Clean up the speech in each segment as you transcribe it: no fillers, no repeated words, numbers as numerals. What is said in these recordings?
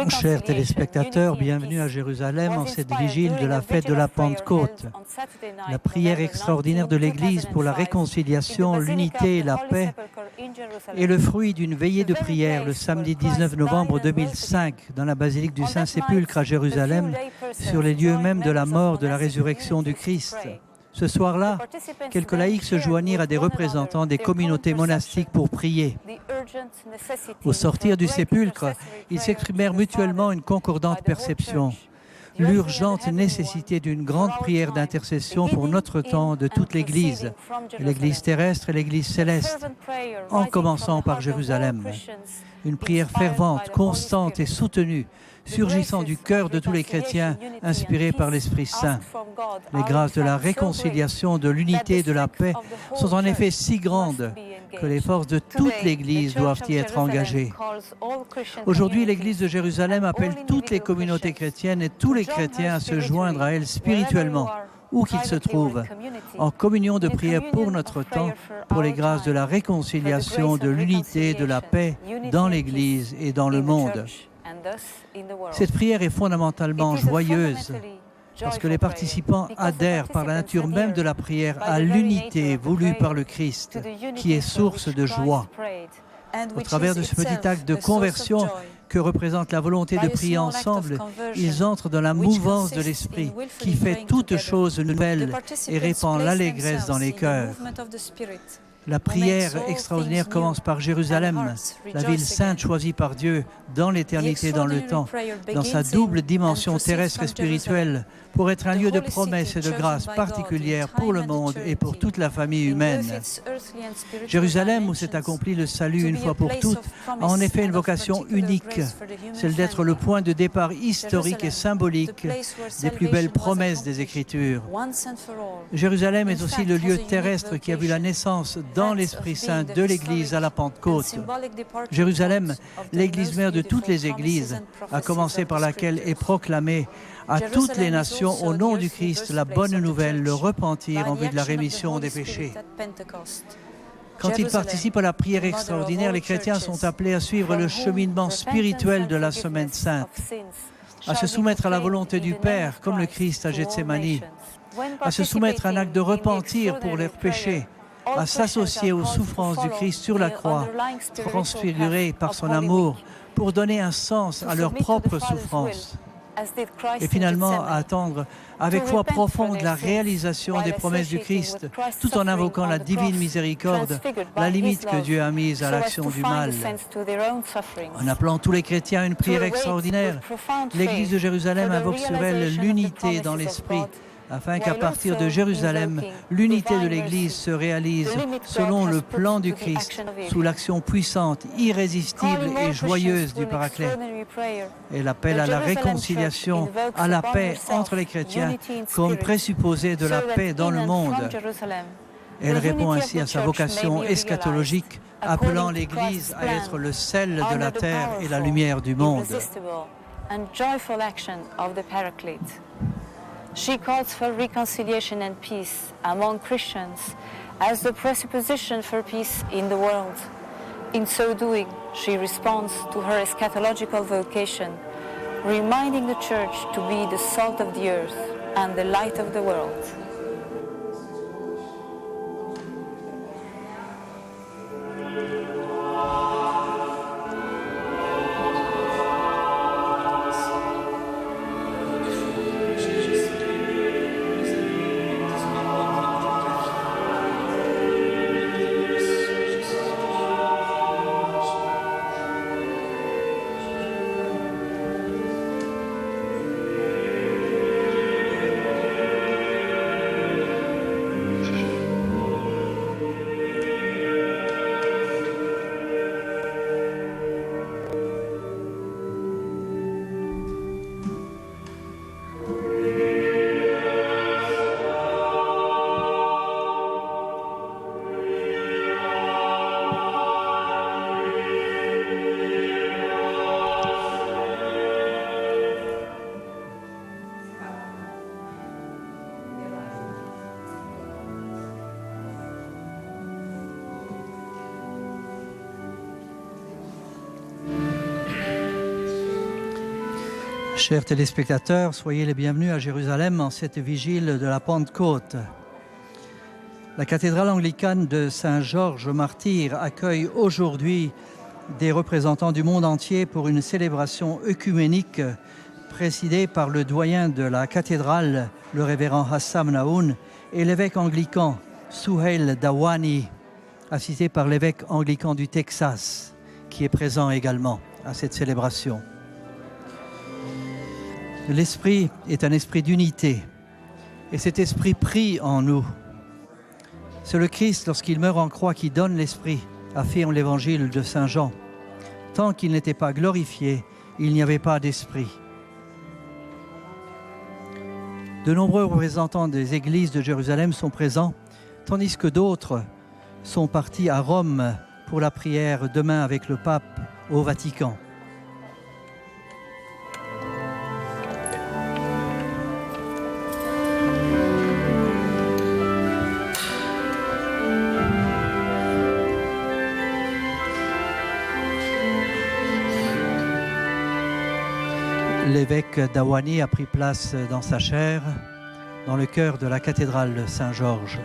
Chers téléspectateurs, bienvenue à Jérusalem en cette vigile de la fête de la Pentecôte. La prière extraordinaire de l'Église pour la réconciliation, l'unité et la paix est le fruit d'une veillée de prière le samedi 19 novembre 2005 dans la basilique du Saint-Sépulcre à Jérusalem, sur les lieux mêmes de la mort, de la résurrection du Christ. Ce soir-là, quelques laïcs se joignirent à des représentants des communautés monastiques pour prier. Au sortir du sépulcre, ils s'exprimèrent mutuellement une concordante perception, l'urgente nécessité d'une grande prière d'intercession pour notre temps de toute l'Église, l'Église terrestre et l'Église céleste, en commençant par Jérusalem. Une prière fervente, constante et soutenue, surgissant du cœur de tous les chrétiens, inspirés par l'Esprit Saint. Les grâces de la réconciliation, de l'unité et de la paix sont en effet si grandes que les forces de toute l'Église doivent y être engagées. Aujourd'hui, l'Église de Jérusalem appelle toutes les communautés chrétiennes et tous les chrétiens à se joindre à elle spirituellement, où qu'ils se trouvent, en communion de prière pour notre temps, pour les grâces de la réconciliation, de l'unité et de la paix dans l'Église et dans le monde. Cette prière est fondamentalement joyeuse parce que les participants adhèrent par la nature même de la prière à l'unité voulue par le Christ, qui est source de joie. Au travers de ce petit acte de conversion que représente la volonté de prier ensemble, ils entrent dans la mouvance de l'Esprit qui fait toutes choses nouvelles et répand l'allégresse dans les cœurs. La prière extraordinaire commence par Jérusalem, la ville sainte choisie par Dieu dans l'éternité, dans le temps, dans sa double dimension terrestre et spirituelle, pour être un lieu de promesses et de grâce particulières pour le monde et pour toute la famille humaine. Jérusalem, où s'est accompli le salut une fois pour toutes, a en effet une vocation unique, celle d'être le point de départ historique et symbolique des plus belles promesses des Écritures. Jérusalem est aussi le lieu terrestre qui a vu la naissance dans l'Esprit Saint de l'Église à la Pentecôte. Jérusalem, l'Église mère de toutes les Églises, à commencer par laquelle est proclamée à toutes les nations au nom du Christ la bonne nouvelle, le repentir en vue de la rémission des péchés. Quand ils participent à la prière extraordinaire, les chrétiens sont appelés à suivre le cheminement spirituel de la Semaine Sainte, à se soumettre à la volonté du Père, comme le Christ à Gethsémani, à se soumettre à un acte de repentir pour leurs péchés, à s'associer aux souffrances du Christ sur la croix, transfigurées par son amour, pour donner un sens à leurs propres souffrances. Et finalement à attendre avec foi profonde la réalisation des promesses du Christ, tout en invoquant la divine miséricorde, la limite que Dieu a mise à l'action du mal. En appelant tous les chrétiens à une prière extraordinaire, l'Église de Jérusalem invoque sur elle l'unité dans l'esprit, afin qu'à partir de Jérusalem, l'unité de l'Église se réalise selon le plan du Christ, sous l'action puissante, irrésistible et joyeuse du Paraclet. Elle appelle à la réconciliation, à la paix entre les chrétiens, comme présupposé de la paix dans le monde. Elle répond ainsi à sa vocation eschatologique, appelant l'Église à être le sel de la terre et la lumière du monde. She calls for reconciliation and peace among Christians as the presupposition for peace in the world. In so doing, she responds to her eschatological vocation, reminding the Church to be the salt of the earth and the light of the world. Chers téléspectateurs, soyez les bienvenus à Jérusalem en cette vigile de la Pentecôte. La cathédrale anglicane de Saint-Georges Martyr accueille aujourd'hui des représentants du monde entier pour une célébration œcuménique présidée par le doyen de la cathédrale, le révérend Hassam Naoun, et l'évêque anglican Suhail Dawani, assisté par l'évêque anglican du Texas, qui est présent également à cette célébration. L'esprit est un esprit d'unité, et cet esprit prie en nous. C'est le Christ, lorsqu'il meurt en croix, qui donne l'esprit, affirme l'évangile de Saint Jean. Tant qu'il n'était pas glorifié, il n'y avait pas d'esprit. De nombreux représentants des églises de Jérusalem sont présents, tandis que d'autres sont partis à Rome pour la prière demain avec le pape au Vatican. L'évêque Dawani a pris place dans sa chaire, dans le cœur de la cathédrale Saint-Georges.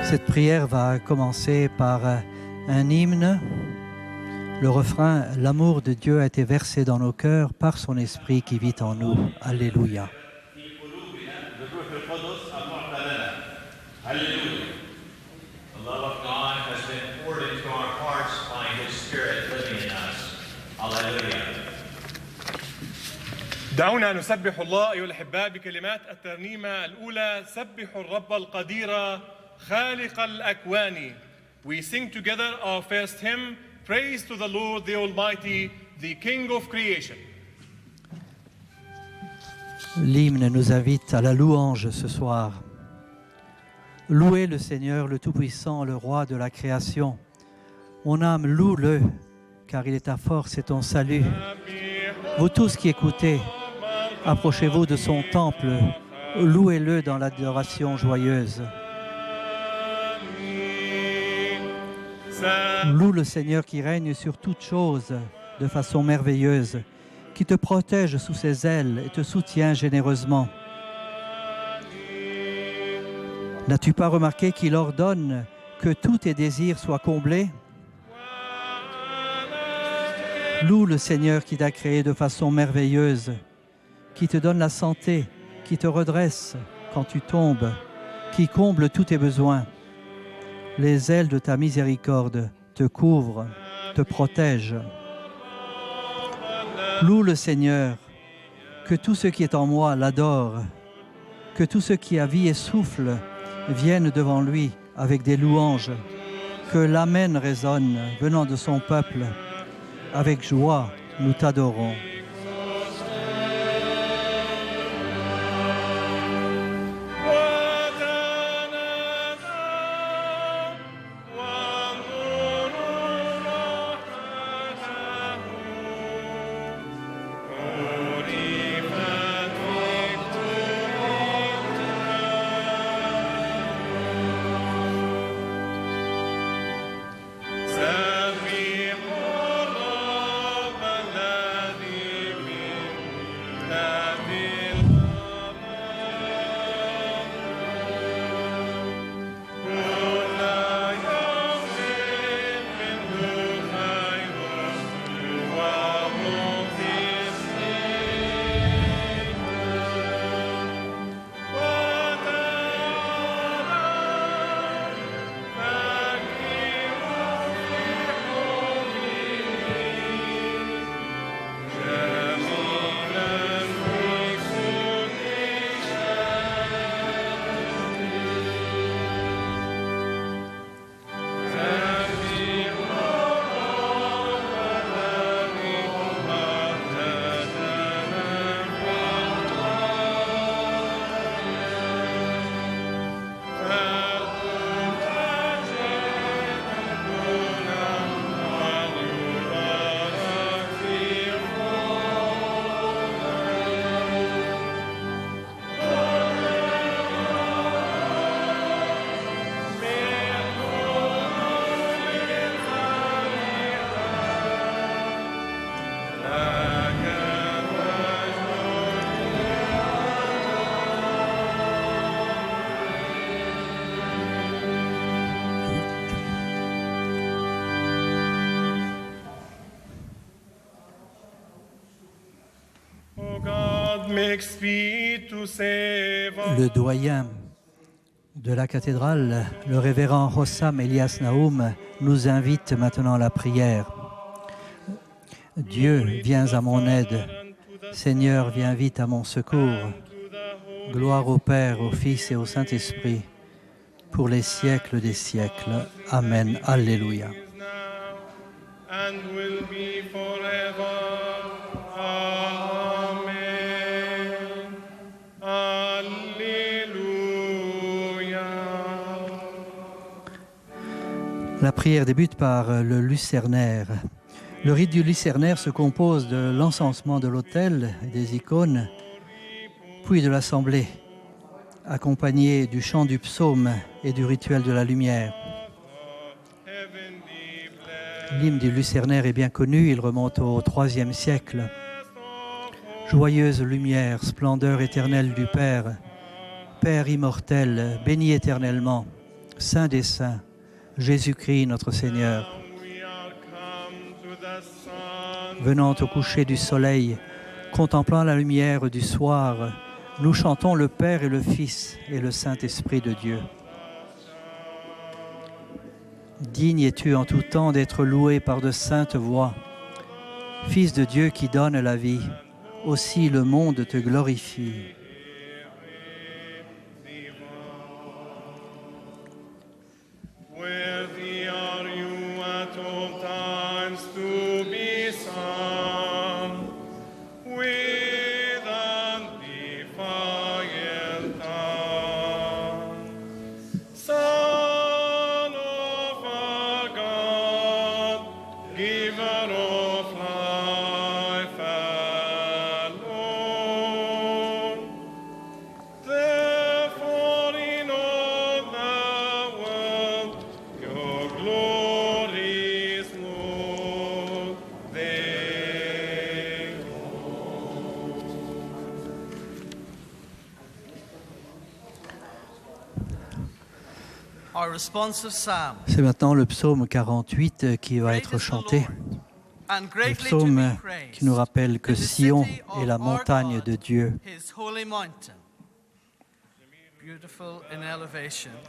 Cette prière va commencer par un hymne. Le refrain « L'amour de Dieu a été versé dans nos cœurs par son esprit qui vit en nous. Alléluia. دعونا نسبح الله أيها الأحباء بكلمات الترنيمة الأولى سبحوا الرب القدير خالق الأكوان. We sing together our first hymn, Praise to the Lord the Almighty, the King of Creation. L'hymne nous invite à la louange ce soir. Louez le Seigneur, le Tout-Puissant, le Roi de la création. Mon âme, loue-le, car il est ta force et ton salut. Vous tous qui écoutez, approchez-vous de son temple, louez-le dans l'adoration joyeuse. Loue le Seigneur qui règne sur toutes choses de façon merveilleuse, qui te protège sous ses ailes et te soutient généreusement. N'as-tu pas remarqué qu'il ordonne que tous tes désirs soient comblés? Loue le Seigneur qui t'a créé de façon merveilleuse, qui te donne la santé, qui te redresse quand tu tombes, qui comble tous tes besoins. Les ailes de ta miséricorde te couvrent, te protègent. Loue le Seigneur, que tout ce qui est en moi l'adore, que tout ce qui a vie et souffle vienne devant lui avec des louanges, que l'Amen résonne venant de son peuple. Avec joie, nous t'adorons. Le doyen de la cathédrale, le révérend Hossam Elias Naoum, nous invite maintenant à la prière. Dieu, viens à mon aide. Seigneur, viens vite à mon secours. Gloire au Père, au Fils et au Saint-Esprit, pour les siècles des siècles. Amen. Alléluia. La prière débute par le lucernaire. Le rite du lucernaire se compose de l'encensement de l'autel et des icônes, puis de l'assemblée, accompagné du chant du psaume et du rituel de la lumière. L'hymne du lucernaire est bien connu, il remonte au IIIe siècle. Joyeuse lumière, splendeur éternelle du Père, Père immortel, béni éternellement, Saint des saints, Jésus-Christ notre Seigneur. Venant au coucher du soleil, contemplant la lumière du soir, nous chantons le Père et le Fils et le Saint-Esprit de Dieu. Digne es-tu en tout temps d'être loué par de saintes voix. Fils de Dieu qui donne la vie, aussi le monde te glorifie. C'est maintenant le psaume 48 qui va être chanté. Le psaume qui nous rappelle que Sion est la montagne de Dieu.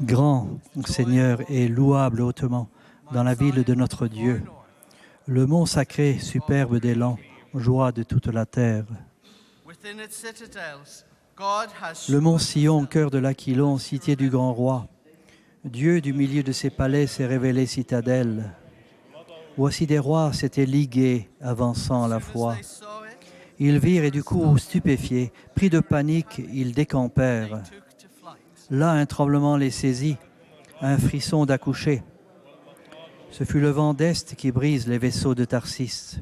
Grand, Seigneur, et louable hautement dans la ville de notre Dieu. Le mont sacré, superbe d'élan, joie de toute la terre. Le mont Sion, cœur de l'Aquilon, cité du grand roi. Dieu du milieu de ses palais s'est révélé citadelle. Voici des rois s'étaient ligués, avançant à la fois. Ils virent et du coup, stupéfiés, pris de panique, ils décampèrent. Là, un tremblement les saisit, un frisson d'accoucher. Ce fut le vent d'Est qui brise les vaisseaux de Tarsis.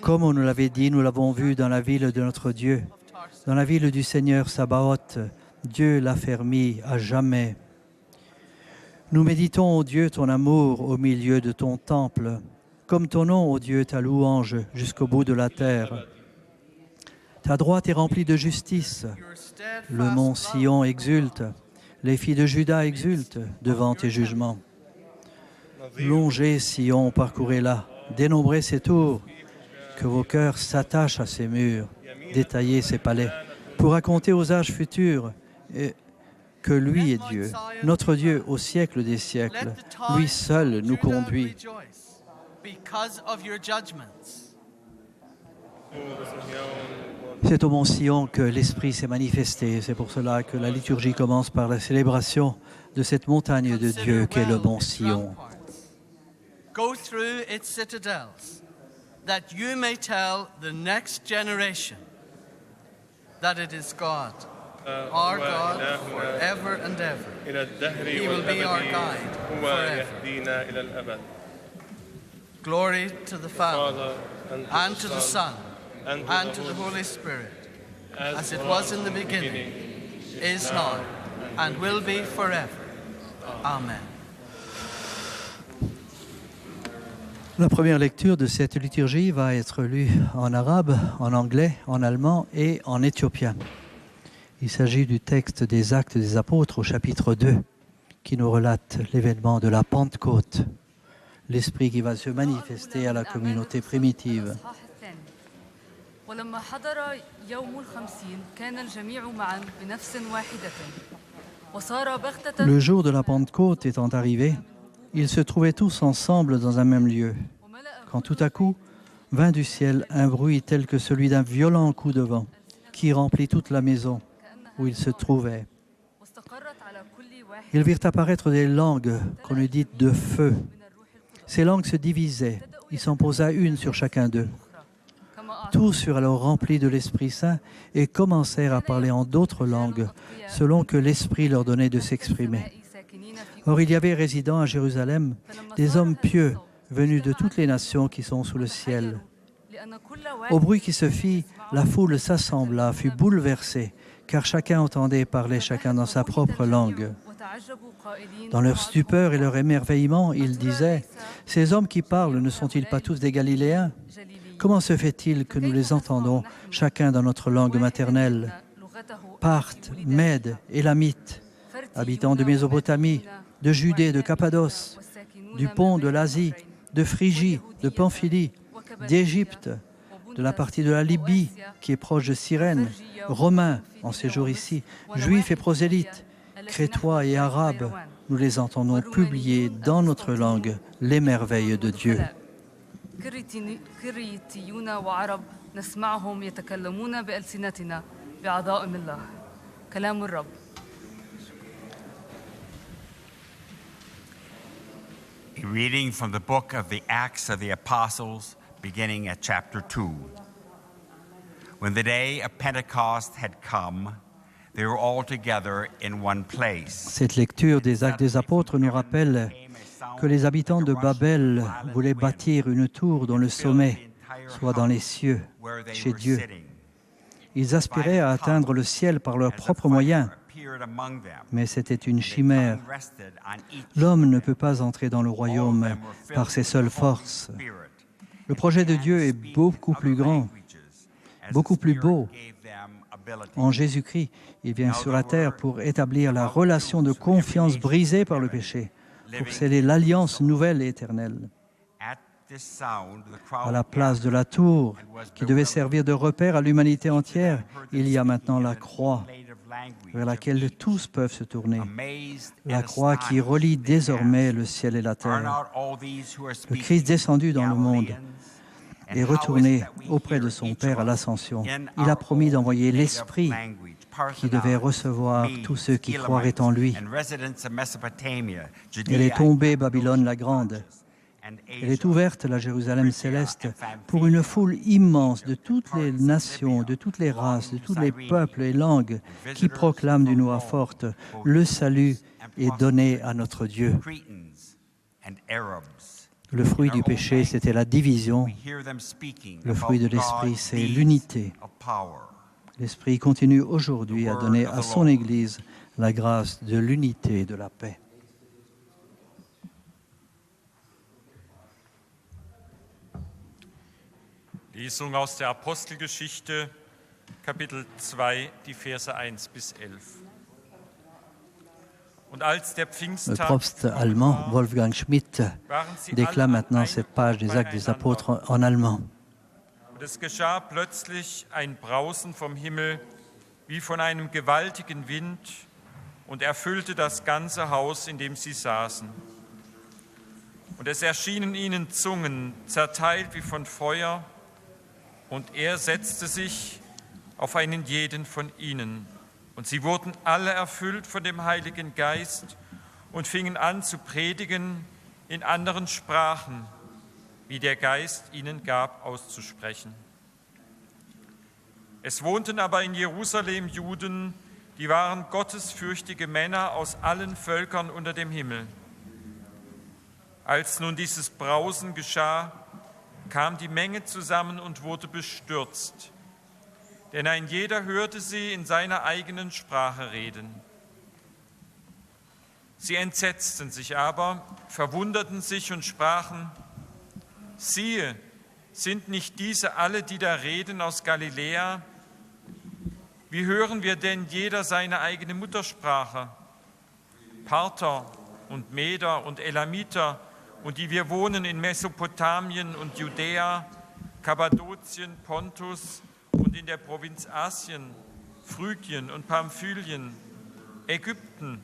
Comme on nous l'avait dit, nous l'avons vu dans la ville de notre Dieu, dans la ville du Seigneur Sabaoth. Dieu l'a fermé à jamais. Nous méditons, ô Dieu, ton amour au milieu de ton temple, comme ton nom, ô Dieu, ta louange jusqu'au bout de la terre. Ta droite est remplie de justice. Le mont Sion exulte. Les filles de Juda exultent devant tes jugements. Longez Sion, parcourez-la, dénombrez ses tours, que vos cœurs s'attachent à ses murs, détaillez ses palais, pour raconter aux âges futurs que lui est Dieu, notre Dieu au siècle des siècles. Lui seul nous conduit. C'est au mont Sion que l'Esprit s'est manifesté. C'est pour cela que la liturgie commence par la célébration de cette montagne de Dieu qu'est le mont Sion. Go through its citadels, that you may tell the next generation that it is God. Our God forever and ever. He will be our guide forever. Glory to the Father, and to the Son, and to the Holy Spirit, as it was in the beginning, is now, and will be forever. Amen. La première lecture de cette liturgie va être lue en arabe, en anglais, en allemand et en éthiopien. Il s'agit du texte des Actes des Apôtres au chapitre 2 qui nous relate l'événement de la Pentecôte, l'Esprit qui va se manifester à la communauté primitive. ولما حضر يوم الخمسين كان الجميع معا بنفس واحدة وصار بغتة. Le jour de la Pentecôte étant arrivé, ils se trouvaient tous ensemble dans un même lieu, quand tout à coup vint du ciel un bruit tel que celui d'un violent coup de vent, qui remplit toute la maison où ils se trouvaient. Ils virent apparaître des langues qu'on eût dites de feu. Ces langues se divisaient, il s'en posa une sur chacun d'eux. Tous furent alors remplis de l'Esprit Saint et commencèrent à parler en d'autres langues, selon que l'Esprit leur donnait de s'exprimer. Or, il y avait résidant à Jérusalem des hommes pieux venus de toutes les nations qui sont sous le ciel. Au bruit qui se fit, la foule s'assembla, fut bouleversée, car chacun entendait parler chacun dans sa propre langue. Dans leur stupeur et leur émerveillement, ils disaient « Ces hommes qui parlent ne sont-ils pas tous des Galiléens ? Comment se fait-il que nous les entendons, chacun dans notre langue maternelle ? Parthes, Mèdes, Élamites, habitants de Mésopotamie, de Judée, de Cappadoce, du pont de l'Asie, de Phrygie, de Pamphylie, d'Égypte, de la partie de la Libye qui est proche de Cyrène, Romains en séjour ici, Juifs et prosélytes, Crétois et Arabes, nous les entendons publier dans notre langue les merveilles de Dieu. كريتيون وعرب نسمعهم يتكلمون بألسنتنا بعظائم الله كلام الرب. A reading from the book of the Acts of the Apostles, beginning at chapter 2. When the day of Pentecost had come, they were all together in one place. Cette lecture des Actes des Apôtres nous rappelle que les habitants de Babel voulaient bâtir une tour dont le sommet soit dans les cieux, chez Dieu. Ils aspiraient à atteindre le ciel par leurs propres moyens, mais c'était une chimère. L'homme ne peut pas entrer dans le royaume par ses seules forces. Le projet de Dieu est beaucoup plus grand, beaucoup plus beau. En Jésus-Christ, il vient sur la terre pour établir la relation de confiance brisée par le péché, pour sceller l'alliance nouvelle et éternelle. À la place de la tour, qui devait servir de repère à l'humanité entière, il y a maintenant la croix, vers laquelle tous peuvent se tourner. La croix qui relie désormais le ciel et la terre. Le Christ descendu dans le monde est retourné auprès de son Père à l'Ascension. Il a promis d'envoyer l'Esprit qui devait recevoir tous ceux qui croiraient en lui. Elle est tombée, Babylone la grande. Elle est ouverte, la Jérusalem céleste, pour une foule immense de toutes les nations, de toutes les races, de tous les peuples et langues qui proclament d'une voix forte « Le salut est donné à notre Dieu ». Le fruit du péché, c'était la division. Le fruit de l'Esprit, c'est l'unité. L'Esprit continue aujourd'hui à donner à son Église la grâce de l'unité et de la paix. Lesung aus der Apostelgeschichte, Kapitel 2, die Verse 1 bis 11. Und als der Le Pfingsttag Propst allemand Wolfgang Schmidt déclame maintenant cette page des Actes des Apôtres en allemand. Und es geschah plötzlich ein Brausen vom Himmel, wie von einem gewaltigen Wind, und erfüllte das ganze Haus, in dem sie saßen. Und es erschienen ihnen Zungen, zerteilt wie von Feuer, und er setzte sich auf einen jeden von ihnen. Und sie wurden alle erfüllt von dem Heiligen Geist und fingen an zu predigen in anderen Sprachen, wie der Geist ihnen gab, auszusprechen. Es wohnten aber in Jerusalem Juden, die waren gottesfürchtige Männer aus allen Völkern unter dem Himmel. Als nun dieses Brausen geschah, kam die Menge zusammen und wurde bestürzt. Denn ein jeder hörte sie in seiner eigenen Sprache reden. Sie entsetzten sich aber, verwunderten sich und sprachen: Siehe, sind nicht diese alle, die da reden, aus Galiläa? Wie hören wir denn jeder seine eigene Muttersprache? Parther und Meder und Elamiter und die wir wohnen in Mesopotamien und Judäa, Kappadokien, Pontus, und in der Provinz Asien, Phrygien und Pamphylien, Ägypten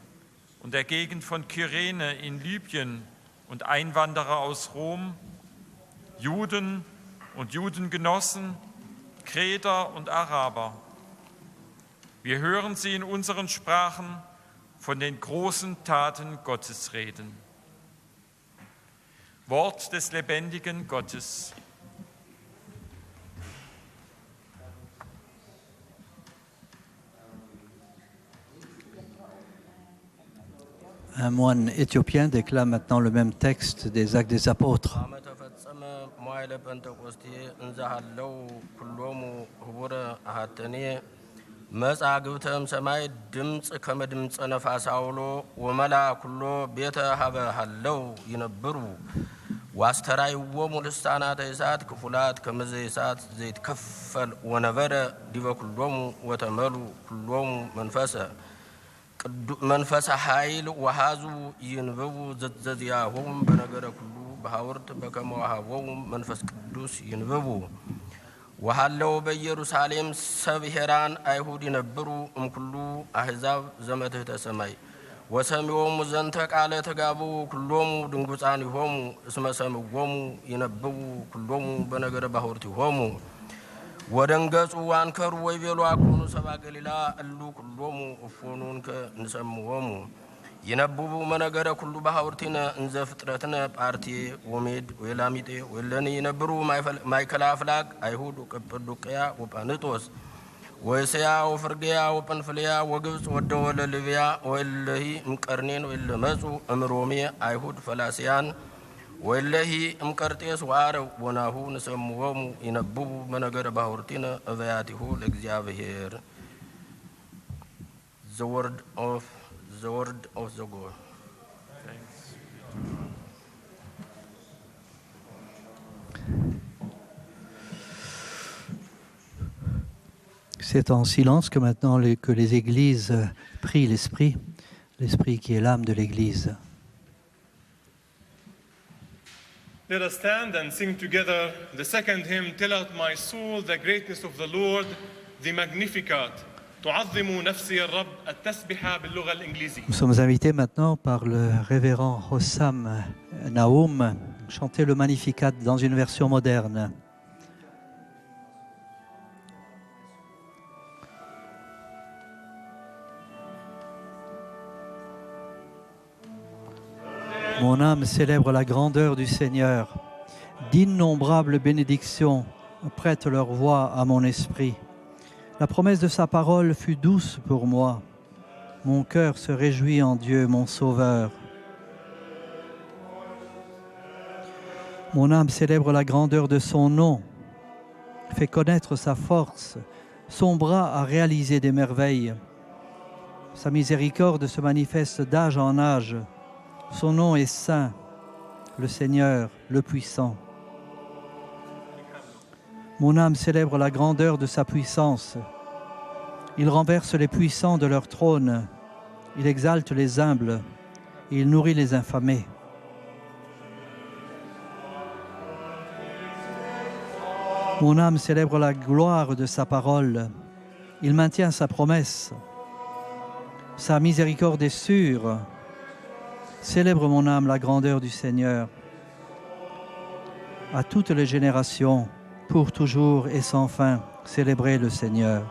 und der Gegend von Kyrene in Libyen und Einwanderer aus Rom, Juden und Judengenossen, Kreter und Araber. Wir hören sie in unseren Sprachen von den großen Taten Gottes reden. Wort des lebendigen Gottes. Un moine éthiopien déclame maintenant le même texte des Actes des Apôtres. መጻግብተም ሰማይ ድምፅ ከመ ድምፀ ነፋስ አውሎ ወመላ ኩሎ ቤተ ሀበ ሃለው ይነብሩ ዋስተራይዎሙ ልሳናተ እሳት ክፉላት ከመዘ እሳት ዘይትከፈል ወነበረ ዲበ ኩሎሙ ወተመሉ ኩሎሙ መንፈሰ ኃይል ወሃዙ ይንበቡ ዘዘዚያሆም በነገረ ኩሉ በሐውርት በከመ ወሃቦሙ መንፈስ ቅዱስ ይንበቡ ወሃለው በኢየሩሳሌም ሰብሔራን አይሁድ ይነብሩ እምኩሉ አሕዛብ ዘመትሕተ ሰማይ ወሰሚዖሙ ዘንተ ቃለ ተጋቡ ኩሎሙ ድንጉፃኒሆሙ እስመ ሰምዖሙ ይነብቡ ኩሎሙ በነገረ ባሕውርቲሆሙ ወደንገጹ አንከሩ ወይቤሉ አኮኑ ሰብአ ገሊላ እሉ ኩሎሙ እፎኑንከ ንሰምዖሙ ይነብቡ መነገረ ኩሉ ባሕውርቲነ እንዘ ፍጥረትነ ጳርቲ ወሜድ ወላሚጤ ወለኒ ይነብሩ ማእከለ አፍላግ አይሁድ ወቀጰዶቅያ ወጳንጦስ ወእስያ ወፍርግያ ወጵንፍልያ ወግብፅ ወደወለ ልብያ ወእለሂ እምቀርኔን ወእለመፁ እምሮሜ አይሁድ ፈላስያን ወእለሂ እምቀርጤስ ወዓረብ ወናሁ ንሰምዖሙ ይነብቡ መነገረ ባሕውርቲነ እበያቲሁ ለእግዚአብሔር The word of the God. C'est en silence que maintenant que les églises prient l'Esprit qui est l'âme de l'Église. Let us stand and sing together the second hymn, Tell out my soul the greatness of the Lord, the Magnificat. Nous sommes invités maintenant par le révérend Hossam Naoum chanter le Magnificat dans une version moderne. Mon âme célèbre la grandeur du Seigneur. D'innombrables bénédictions prêtent leur voix à mon esprit. La promesse de sa parole fut douce pour moi. Mon cœur se réjouit en Dieu, mon Sauveur. Mon âme célèbre la grandeur de son nom, fait connaître sa force. Son bras a réalisé des merveilles. Sa miséricorde se manifeste d'âge en âge. Son nom est saint, le Seigneur, le puissant. Mon âme célèbre la grandeur de sa puissance. Il renverse les puissants de leur trône. Il exalte les humbles. Et il nourrit les infamés. Mon âme célèbre la gloire de sa parole. Il maintient sa promesse. Sa miséricorde est sûre. Célèbre mon âme la grandeur du Seigneur. À toutes les générations, pour toujours et sans fin, célébrez le Seigneur.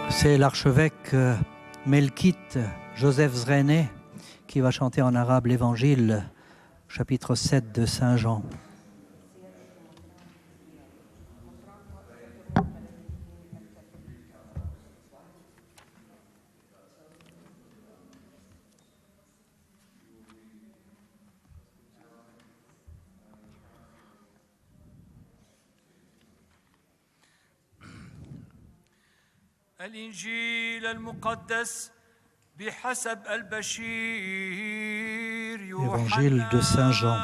C'est l'archevêque Melkite Joseph Zrené qui va chanter en arabe l'Évangile, chapitre 7 de Saint Jean. الإنجيل المقدس بحسب البشير Évangile de Saint Jean.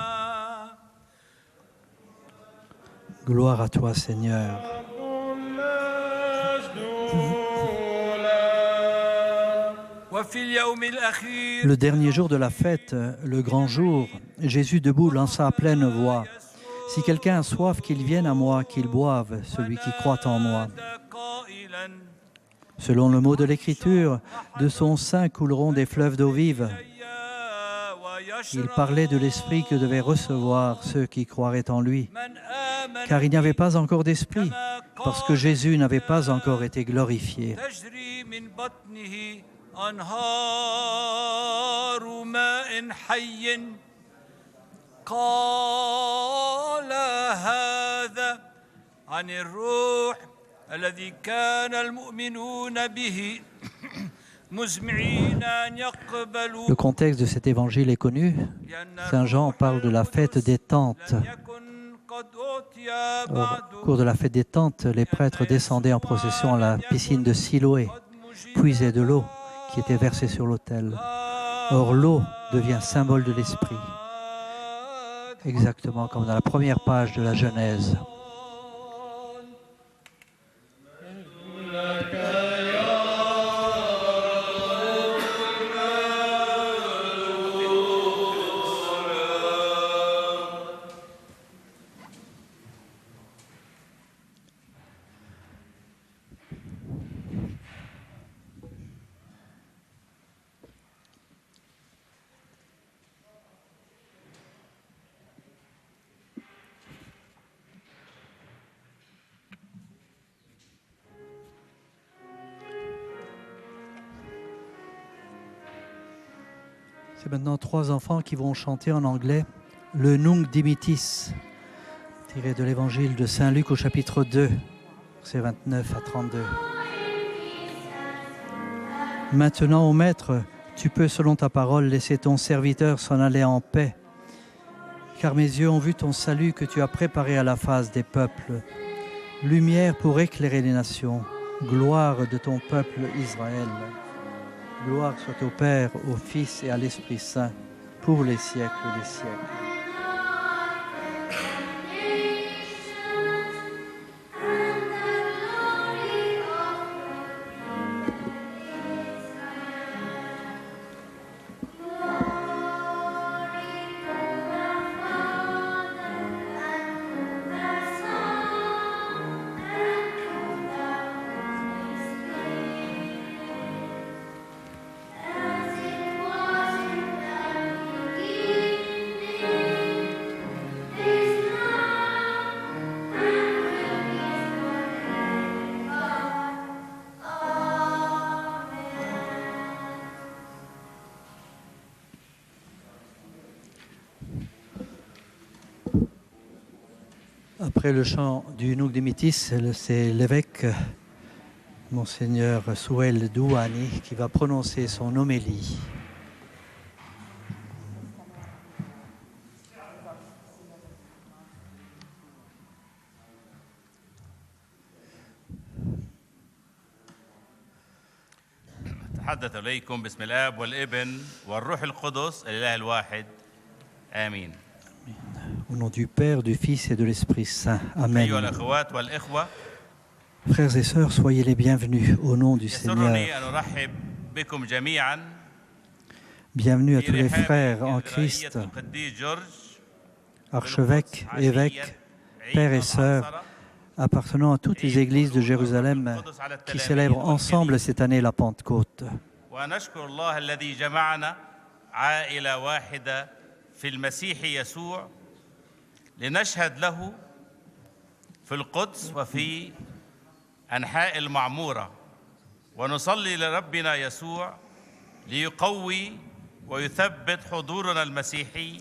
Gloire à toi, Seigneur. Le dernier jour de la fête, le grand jour, Jésus debout lança à pleine voix: Si quelqu'un a soif, qu'il vienne à moi, qu'il boive, celui qui croit en moi. Selon le mot de l'Écriture, de son sein couleront des fleuves d'eau vive. Il parlait de l'Esprit que devaient recevoir ceux qui croiraient en lui, car il n'y avait pas encore d'Esprit, parce que Jésus n'avait pas encore été glorifié. Le contexte de cet évangile est connu. Saint Jean parle de la fête des tentes. Au cours de la fête des tentes, les prêtres descendaient en procession à la piscine de Siloé, puisaient de l'eau qui était versée sur l'autel. Or, l'eau devient symbole de l'Esprit, exactement comme dans la première page de la Genèse. C'est maintenant 3 enfants qui vont chanter en anglais le Nunc Dimittis, tiré de l'évangile de Saint Luc au chapitre 2, versets 29 à 32. Maintenant, ô Maître, tu peux, selon ta parole, laisser ton serviteur s'en aller en paix, car mes yeux ont vu ton salut que tu as préparé à la face des peuples, lumière pour éclairer les nations, gloire de ton peuple Israël. Gloire soit au Père, au Fils et à l'Esprit Saint, pour les siècles des siècles. Après le chant du Nunc Dimittis, c'est l'évêque Monseigneur Souheil Douani qui va prononcer son homélie. أتحدث إليكم باسم الآب والابن والروح القدس الإله الواحد آمين. Au nom du Père, du Fils et de l'Esprit Saint. Amen. Frères et sœurs, soyez les bienvenus au nom du Seigneur. Bienvenue à tous les frères en Christ, archevêques, évêques, pères et sœurs, appartenant à toutes les églises de Jérusalem qui célèbrent ensemble cette année la Pentecôte. لنشهد له في القدس وفي أنحاء المعمورة ونصلي لربنا يسوع ليقوي ويثبت حضورنا المسيحي.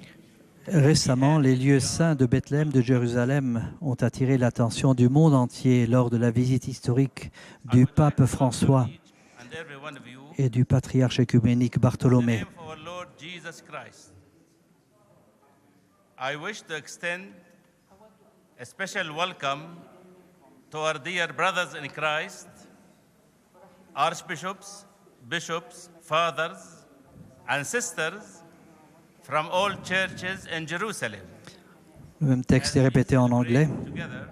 Récemment, les lieux saints de Bethléem, de Jérusalem, ont attiré l'attention du monde entier lors de la visite historique du pape François et du patriarche œcuménique Bartholomée. I wish to extend a special welcome to our dear brothers in Christ, archbishops, bishops, fathers, and sisters from all churches in Jerusalem. Le même texte est répété en anglais. Together,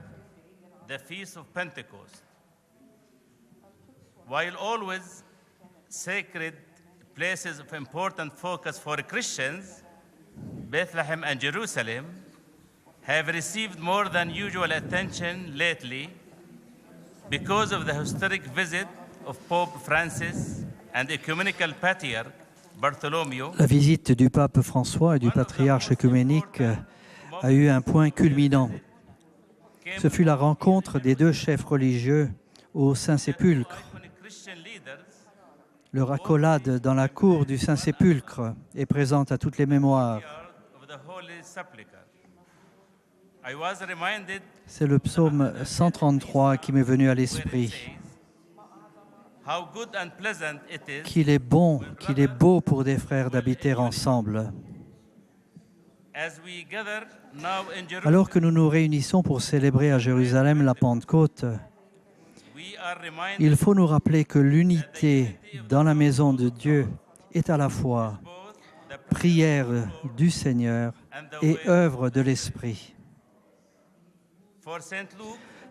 the Feast of Pentecost. While always sacred places of important focus for Christians, Bethlehem and Jerusalem have received more than usual attention lately because of the historic visit of Pope Francis and Ecumenical Patriarch Bartholomew. La visite du pape François et du patriarche œcuménique a eu un point culminant. Ce fut la rencontre des deux chefs religieux au Saint-Sépulcre. Leur accolade dans la cour du Saint-Sépulcre est présente à toutes les mémoires. C'est le psaume 133 qui m'est venu à l'esprit. Qu'il est bon, qu'il est beau pour des frères d'habiter ensemble. Alors que nous nous réunissons pour célébrer à Jérusalem la Pentecôte, il faut nous rappeler que l'unité dans la maison de Dieu est à la fois prière du Seigneur et œuvre de l'Esprit.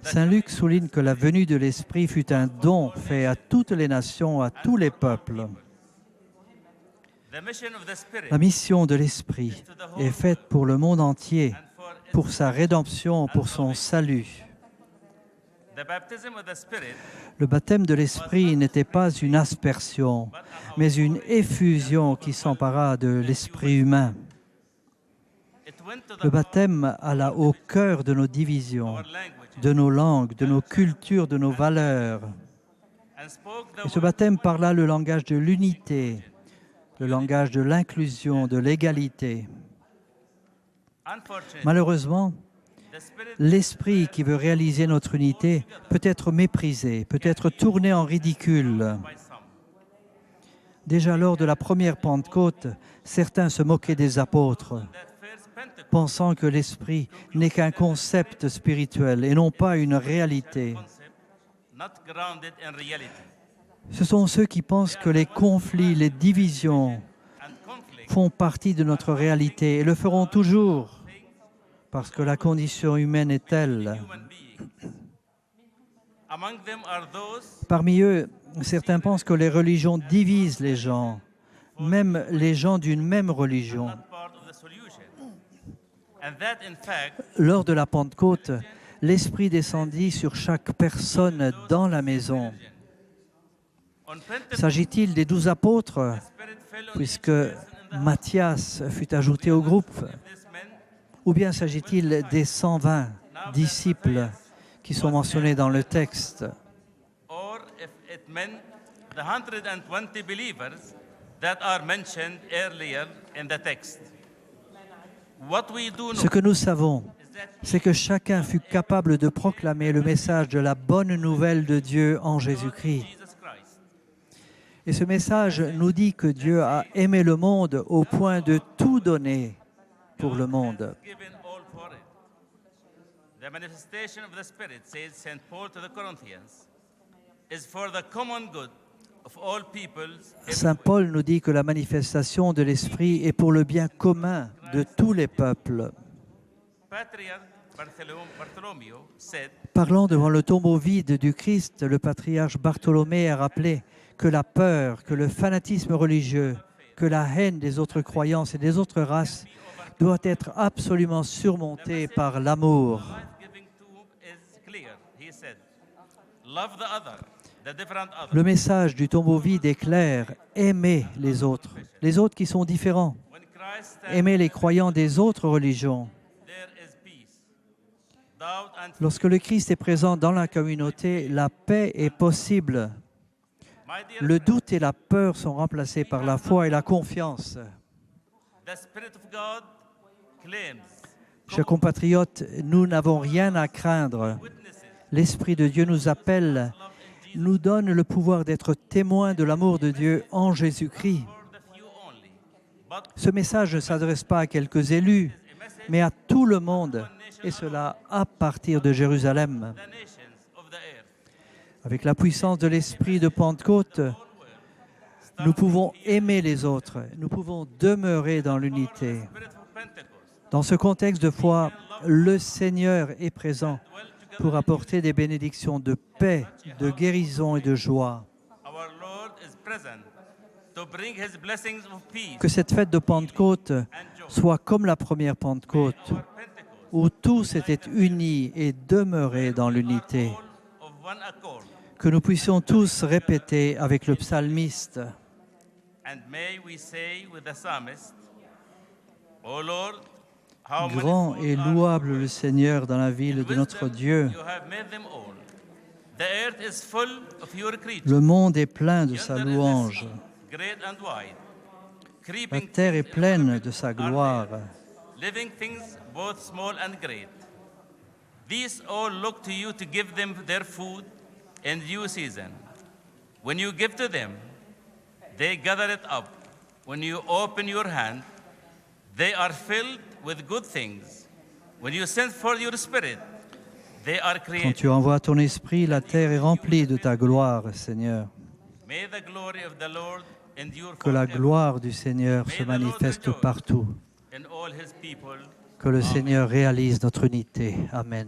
Saint Luc souligne que la venue de l'Esprit fut un don fait à toutes les nations, à tous les peuples. La mission de l'Esprit est faite pour le monde entier, pour sa rédemption, pour son salut. Le baptême de l'Esprit n'était pas une aspersion, mais une effusion qui s'empara de l'esprit humain. Le baptême alla au cœur de nos divisions, de nos langues, de nos cultures, de nos valeurs. Et ce baptême parla le langage de l'unité, le langage de l'inclusion, de l'égalité. Malheureusement, l'esprit qui veut réaliser notre unité peut être méprisé, peut être tourné en ridicule. Déjà lors de la première Pentecôte, certains se moquaient des apôtres, pensant que l'esprit n'est qu'un concept spirituel et non pas une réalité. Ce sont ceux qui pensent que les conflits, les divisions font partie de notre réalité et le feront toujours, parce que la condition humaine est telle. Parmi eux, certains pensent que les religions divisent les gens, même les gens d'une même religion. Lors de la Pentecôte, l'Esprit descendit sur chaque personne dans la maison. S'agit-il des 12 apôtres, puisque Matthias fut ajouté au groupe, ou bien s'agit-il des 120 disciples qui sont mentionnés dans le texte? Ce que nous savons, c'est que chacun fut capable de proclamer le message de la bonne nouvelle de Dieu en Jésus-Christ. Et ce message nous dit que Dieu a aimé le monde au point de tout donner pour le monde. The manifestation of the Spirit, says St. Paul to the Corinthians, is for the common good of all peoples. Saint Paul nous dit que la manifestation de l'Esprit est pour le bien commun de tous les peuples. Parlant devant le tombeau vide du Christ, le patriarche Bartholomée a rappelé que la peur, que le fanatisme religieux, que la haine des autres croyances et des autres races doit être absolument surmontée par l'amour. Le message du tombeau vide est clair. Aimez les autres qui sont différents. Aimez les croyants des autres religions. Lorsque le Christ est présent dans la communauté, la paix est possible. Le doute et la peur sont remplacés par la foi et la confiance. The Spirit of God claims Chers compatriotes, nous n'avons rien à craindre. L'Esprit de Dieu nous appelle, nous donne le pouvoir d'être témoins de l'amour de Dieu en Jésus-Christ. Ce message ne s'adresse pas à quelques élus, mais à tout le monde, et cela à partir de Jérusalem. Avec la puissance de l'Esprit de Pentecôte, nous pouvons aimer les autres, nous pouvons demeurer dans l'unité. Dans ce contexte de foi, le Seigneur est présent pour apporter des bénédictions de paix, de guérison et de joie. Que cette fête de Pentecôte soit comme la première Pentecôte, où tous étaient unis et demeuraient dans l'unité. Que nous puissions tous répéter avec le psalmiste. Grand et louable le Seigneur dans la ville de notre Dieu. Le monde est plein de sa louange. La terre est pleine de sa gloire. These all look to you to give them their food in due season. When you give to them, they gather it up. When you open your hand, they are filled with good things. When you send forth your spirit, they are created. Quand tu envoies ton esprit, la terre est remplie de ta gloire, Seigneur. May the glory of the Lord endure Que la forever. gloire du Seigneur se manifeste partout. And all his people. Que le Seigneur réalise notre unité. Amen.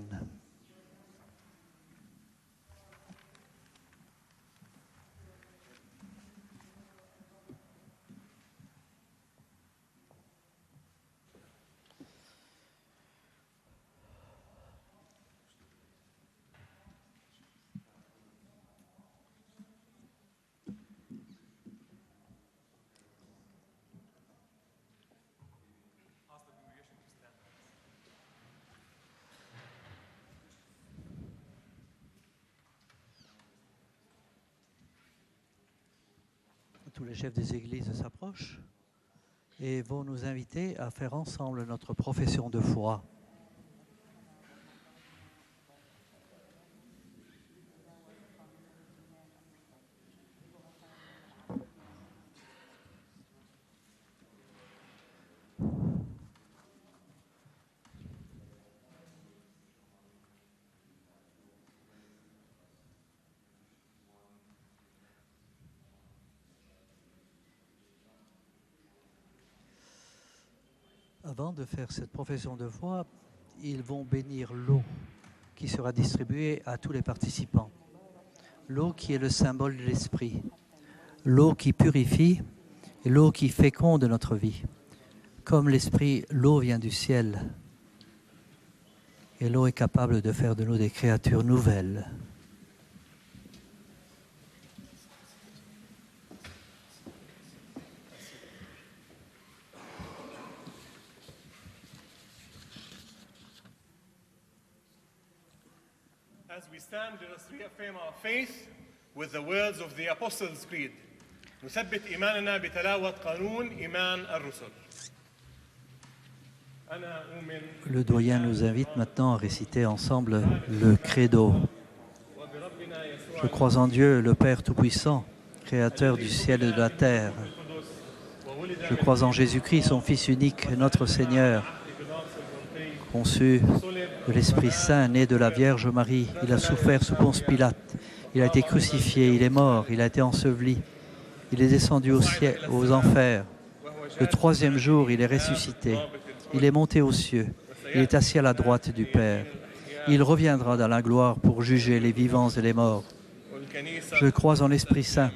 Tous les chefs des églises s'approchent et vont nous inviter à faire ensemble notre profession de foi. Avant de faire cette profession de foi, ils vont bénir l'eau qui sera distribuée à tous les participants. L'eau qui est le symbole de l'esprit, l'eau qui purifie et l'eau qui féconde notre vie. Comme l'esprit, l'eau vient du ciel et l'eau est capable de faire de nous des créatures nouvelles. As we stand, let us reaffirm our faith with the words of the Apostles' Creed. نثبت إيماننا بتلاوة قانون إيمان الرسل. Le doyen nous invite maintenant à réciter ensemble le credo. Je crois en Dieu, le Père Tout-Puissant, Créateur du ciel et de la terre. Je crois en Jésus-Christ, son Fils unique, notre Seigneur, conçu de l'Esprit Saint, né de la Vierge Marie. Il a souffert sous Ponce Pilate. Il a été crucifié, il est mort, il a été enseveli. Il est descendu au ciel, aux enfers. Le troisième jour, il est ressuscité. Il est monté aux cieux. Il est assis à la droite du Père. Il reviendra dans la gloire pour juger les vivants et les morts. Je crois en l'Esprit Saint.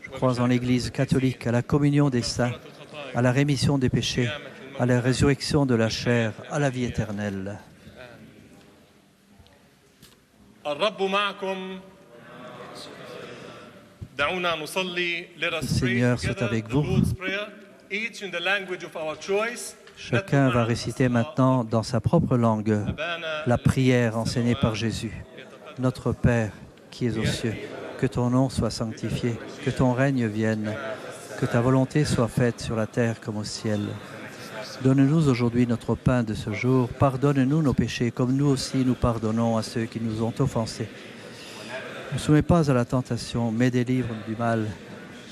Je crois en l'Église catholique, à la communion des saints, à la rémission des péchés, à la résurrection de la chair, à la vie éternelle. Le Seigneur soit avec vous. Chacun va réciter maintenant dans sa propre langue la prière enseignée par Jésus. Notre Père qui es aux cieux, que ton nom soit sanctifié, que ton règne vienne, que ta volonté soit faite sur la terre comme au ciel. Donne-nous aujourd'hui notre pain de ce jour. Pardonne-nous nos péchés, comme nous aussi nous pardonnons à ceux qui nous ont offensés. Ne soumets pas à la tentation, mais délivre-nous du mal,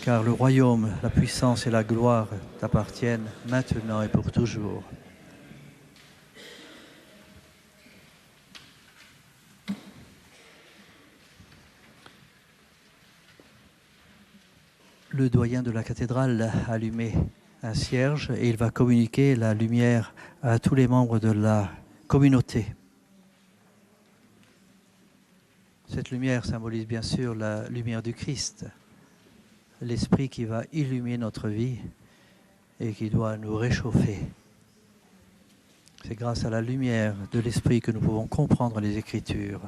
car le royaume, la puissance et la gloire t'appartiennent maintenant et pour toujours. Le doyen de la cathédrale a allumé un cierge et il va communiquer la lumière à tous les membres de la communauté. Cette lumière symbolise bien sûr la lumière du Christ, l'Esprit qui va illuminer notre vie et qui doit nous réchauffer. C'est grâce à la lumière de l'Esprit que nous pouvons comprendre les Écritures.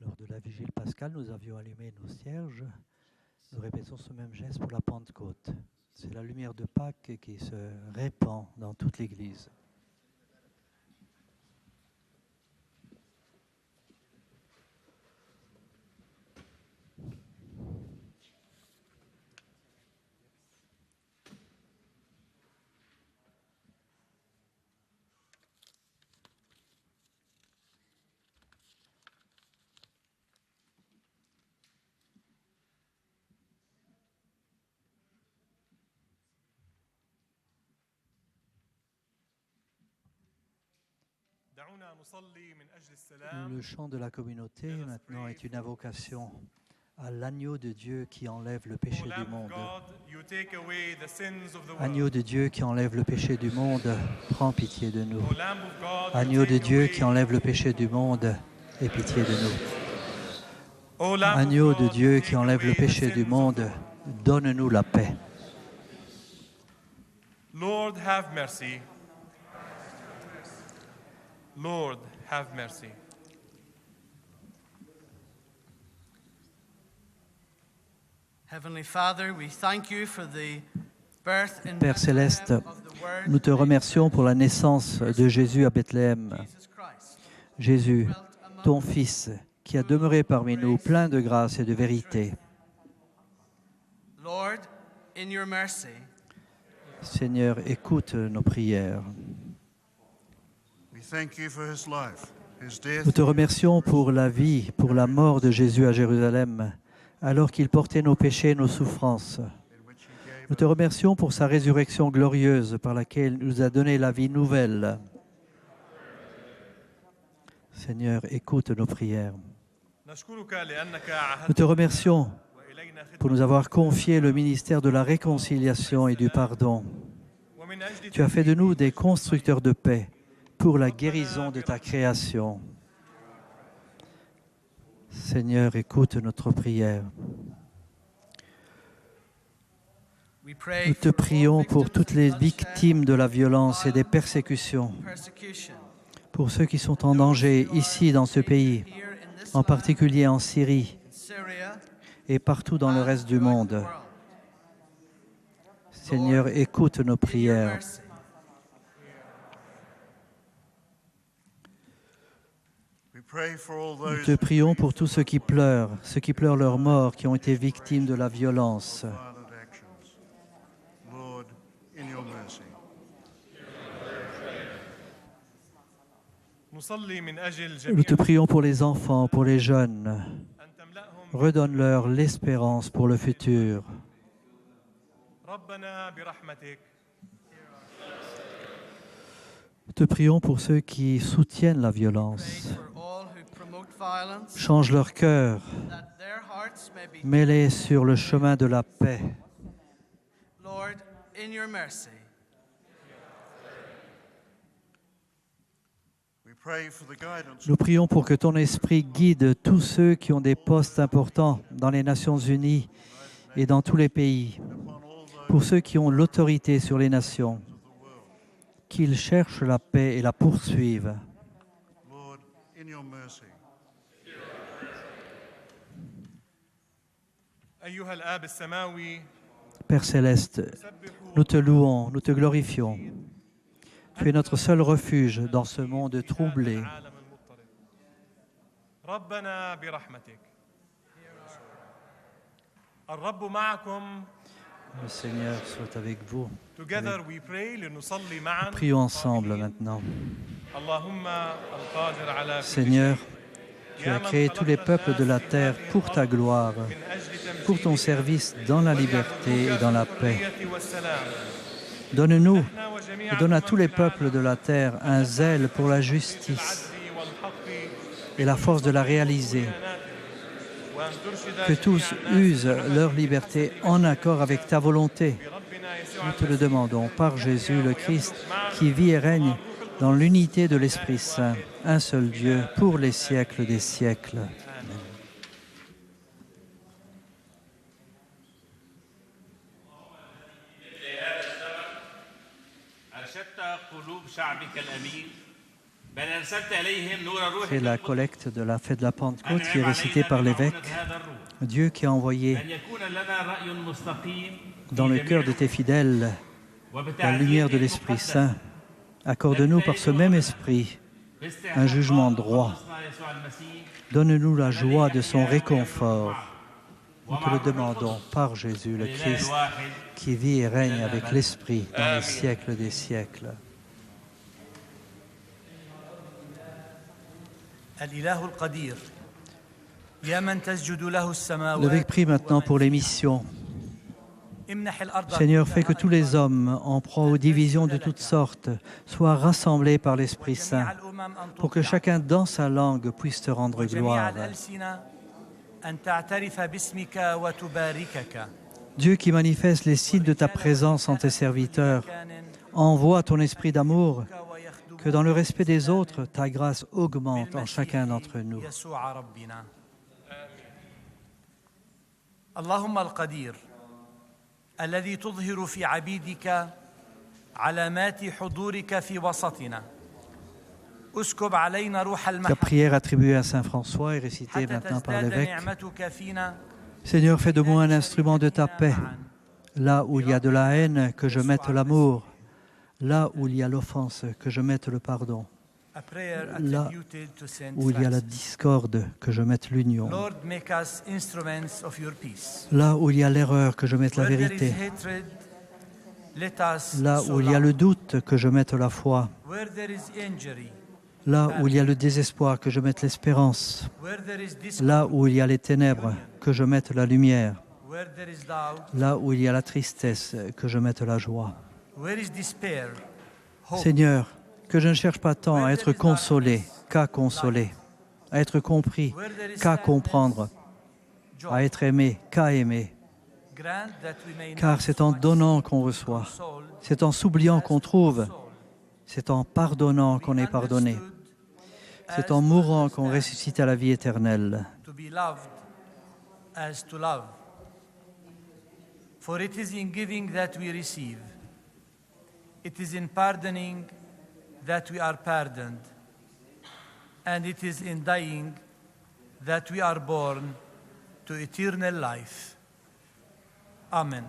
Lors de la vigile pascale, nous avions allumé nos cierges. Nous répétons ce même geste pour la Pentecôte. C'est la lumière de Pâques qui se répand dans toute l'Église. Le chant de la communauté maintenant est une invocation à l'agneau de Dieu qui enlève le péché du monde. Agneau de Dieu qui enlève le péché du monde, prends pitié de nous. Agneau de Dieu qui enlève le péché du monde, aie pitié de nous. Agneau de Dieu qui enlève le péché du monde, donne-nous la paix. Lord, have mercy. Lord, have mercy. Heavenly Father, we thank you for the birth in Père céleste, Bethlehem of the Word nous te remercions pour la naissance de Jésus à Bethléem. Jesus Christ. Jésus, ton Fils, qui a demeuré parmi nous, plein de grâce et de vérité. Lord, in your mercy, Seigneur, écoute nos prières. Nous te remercions pour la vie, pour la mort de Jésus à Jérusalem, alors qu'il portait nos péchés et nos souffrances. Nous te remercions pour sa résurrection glorieuse par laquelle il nous a donné la vie nouvelle. Seigneur, écoute nos prières. Nous te remercions pour nous avoir confié le ministère de la réconciliation et du pardon. Tu as fait de nous des constructeurs de paix pour la guérison de ta création. Seigneur, écoute notre prière. Nous te prions pour toutes les victimes de la violence et des persécutions, pour ceux qui sont en danger ici dans ce pays, en particulier en Syrie et partout dans le reste du monde. Seigneur, écoute nos prières. Nous te prions pour tous ceux qui pleurent leurs morts, qui ont été victimes de la violence. Nous te prions pour les enfants, pour les jeunes. Redonne-leur l'espérance pour le futur. Te prions pour ceux qui soutiennent la violence. Change leur cœur, mets-les sur le chemin de la paix. Nous prions pour que ton esprit guide tous ceux qui ont des postes importants dans les Nations Unies et dans tous les pays, pour ceux qui ont l'autorité sur les nations, qu'ils cherchent la paix et la poursuivent. Père céleste, nous te louons, nous te glorifions. Tu es notre seul refuge dans ce monde troublé. Le Seigneur soit avec vous. Prions ensemble maintenant. Seigneur, tu as créé tous les peuples de la terre pour ta gloire, pour ton service dans la liberté et dans la paix. Donne-nous et donne à tous les peuples de la terre un zèle pour la justice et la force de la réaliser. Que tous usent leur liberté en accord avec ta volonté. Nous te le demandons par Jésus le Christ, qui vit et règne dans l'unité de l'Esprit Saint, un seul Dieu, pour les siècles des siècles. Amen. C'est la collecte de la fête de la Pentecôte qui est récitée par l'évêque. Dieu qui a envoyé dans le cœur de tes fidèles la lumière de l'Esprit Saint, accorde-nous par ce même esprit un jugement droit. Donne-nous la joie de son réconfort. Nous te le demandons par Jésus le Christ, qui vit et règne avec l'Esprit dans les siècles des siècles. L'évêque prie maintenant pour les missions. Seigneur, fais que tous les hommes, en proie aux divisions de toutes sortes, soient rassemblés par l'Esprit Saint, pour que chacun dans sa langue puisse te rendre gloire. Dieu qui manifeste les signes de ta présence en tes serviteurs, envoie ton esprit d'amour, que dans le respect des autres, ta grâce augmente en chacun d'entre nous. اللهم القدير الذي تظهر في عبيدك علامات حضورك في وسطنا اسكب علينا روح المحبة. La prière attribuée à Saint François est récitée maintenant par l'évêque. Seigneur, fais de moi un instrument de ta paix. Là où il y a de la haine, que je mette l'amour. Là où il y a l'offense, que je mette le pardon. Là où il y a la discorde, que je mette l'union. Là où il y a l'erreur, que je mette la vérité. Là où il y a le doute, que je mette la foi. Là où il y a le désespoir, que je mette l'espérance. Là où il y a les ténèbres, que je mette la lumière. Là où il y a la tristesse, que je mette la joie. Seigneur, que je ne cherche pas tant à être consolé qu'à consoler, à être compris qu'à comprendre, à être aimé qu'à aimer. Car c'est en donnant qu'on reçoit, c'est en s'oubliant qu'on trouve, c'est en pardonnant qu'on est pardonné, c'est en mourant qu'on ressuscite à la vie éternelle. For it is in giving that we receive. It is in pardoning that we are pardoned. And it is in dying that we are born to eternal life. Amen.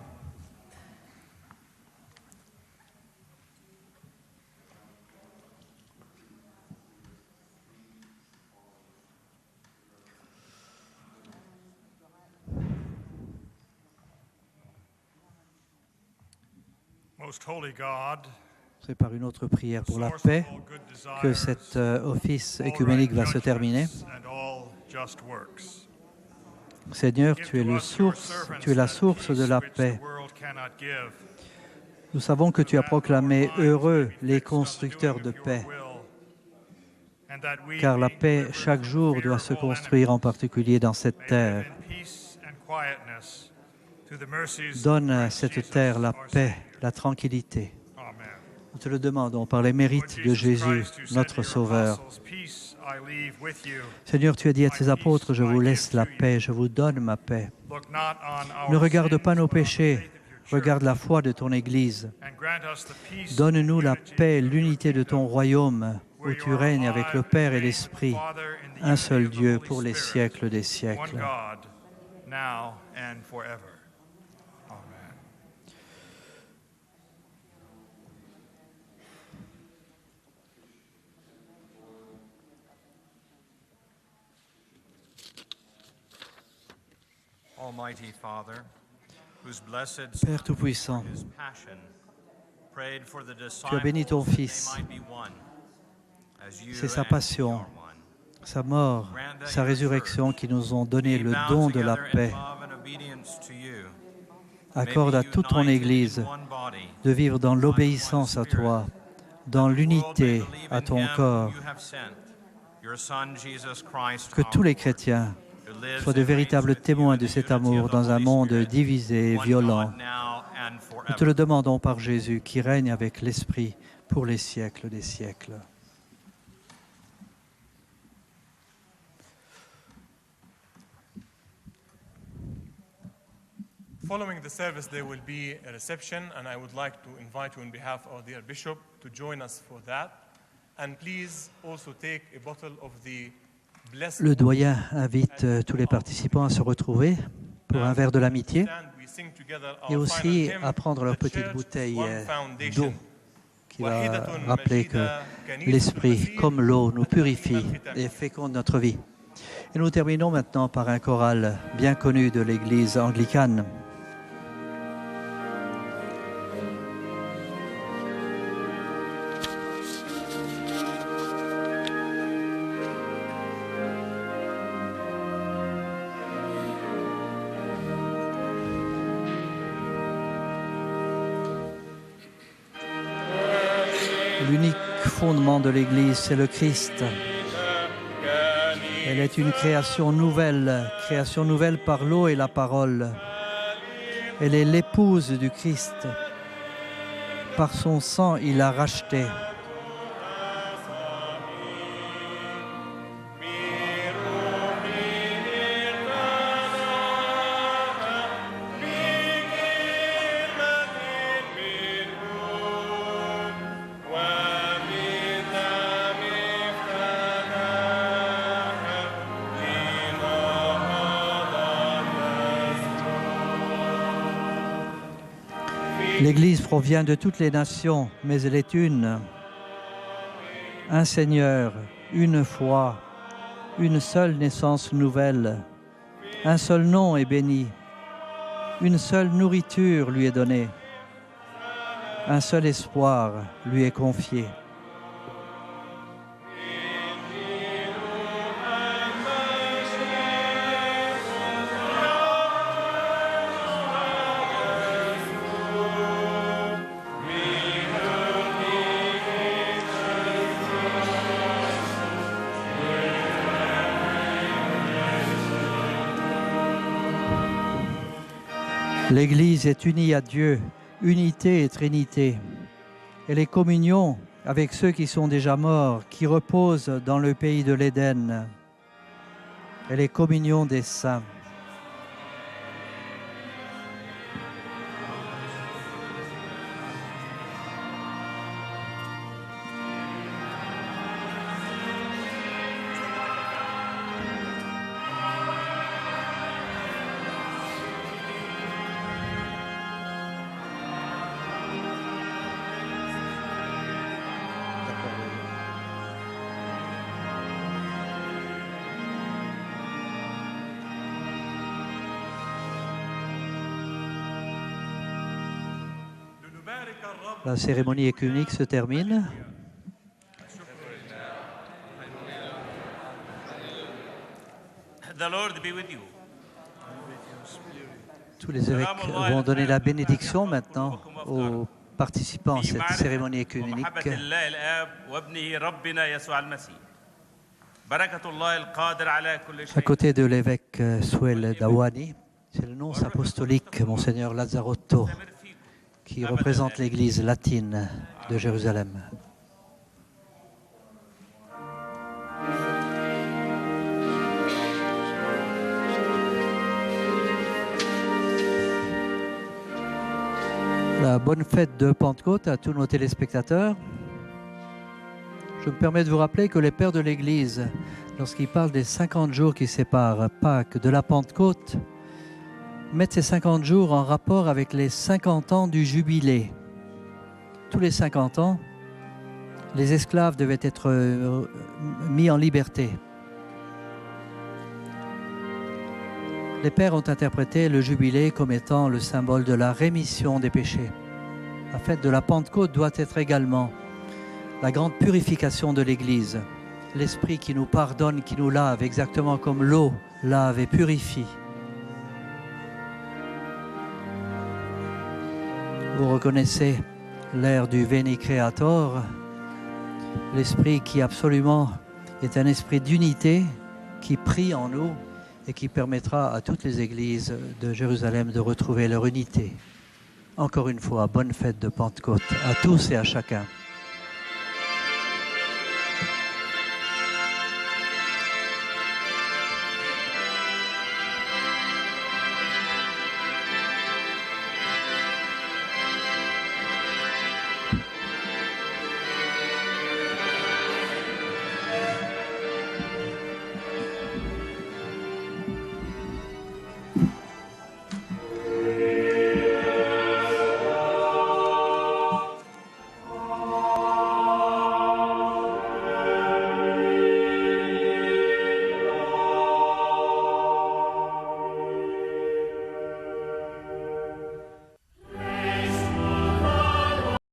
C'est par une autre prière pour la paix que cet office écuménique va se terminer. Seigneur, tu es la source de la paix. Nous savons que tu as proclamé heureux les constructeurs de paix, car la paix chaque jour doit se construire, en particulier dans cette terre. Donne à cette terre la paix, la tranquillité. Nous te le demandons par les mérites de Jésus, notre Sauveur. Seigneur, tu as dit à tes apôtres, je vous laisse la paix, je vous donne ma paix. Ne regarde pas nos péchés, regarde la foi de ton Église. Donne-nous la paix, l'unité de ton royaume, où tu règnes avec le Père et l'Esprit, un seul Dieu pour les siècles des siècles. Père Tout-Puissant, tu as béni ton Fils. C'est sa passion, sa mort, sa résurrection qui nous ont donné le don de la paix. Accorde à toute ton Église de vivre dans l'obéissance à toi, dans l'unité à ton corps. Que tous les chrétiens soient de véritables témoins de cet amour dans un monde divisé et violent. Nous te le demandons par Jésus qui règne avec l'Esprit pour les siècles des siècles. Following the service, there will be a reception, and I would like to invite you on behalf of dear Bishop to join us for that. And please also take a bottle of the blessed. Le doyen invite tous les participants à se retrouver pour un verre de l'amitié et aussi à prendre leur petite bouteille d'eau qui va rappeler que l'Esprit, comme l'eau, nous purifie et féconde notre vie. Et nous terminons maintenant par un choral bien connu de l'Église anglicane. L'unique fondement de l'Église, c'est le Christ. Elle est une création nouvelle par l'eau et la parole. Elle est l'épouse du Christ. Par son sang, il l'a rachetée. L'Église provient de toutes les nations, mais elle est une. Un Seigneur, une foi, une seule naissance nouvelle. Un seul nom est béni. Une seule nourriture lui est donnée. Un seul espoir lui est confié. L'Église est unie à Dieu, unité et trinité. Elle est communion avec ceux qui sont déjà morts, qui reposent dans le pays de l'Éden. Elle est communion des saints. La cérémonie œcuménique se termine. The Lord be with you. Tous les évêques vont donner la bénédiction maintenant aux participants à cette cérémonie œcuménique. À côté de l'évêque Souel Dawani, c'est le nonce apostolique, Monseigneur Lazzarotto, qui représente l'Église latine de Jérusalem. La bonne fête de Pentecôte à tous nos téléspectateurs. Je me permets de vous rappeler que les pères de l'Église, lorsqu'ils parlent des 50 jours qui séparent Pâques de la Pentecôte, mettent ces 50 jours en rapport avec les 50 ans du jubilé. Tous les 50 ans, les esclaves devaient être mis en liberté. Les pères ont interprété le jubilé comme étant le symbole de la rémission des péchés. La fête de la Pentecôte doit être également la grande purification de l'Église, l'Esprit qui nous pardonne, qui nous lave, exactement comme l'eau lave et purifie. Vous reconnaissez l'air du Veni Creator, l'Esprit qui absolument est un esprit d'unité, qui prie en nous, et qui permettra à toutes les églises de Jérusalem de retrouver leur unité. Encore une fois, bonne fête de Pentecôte à tous et à chacun.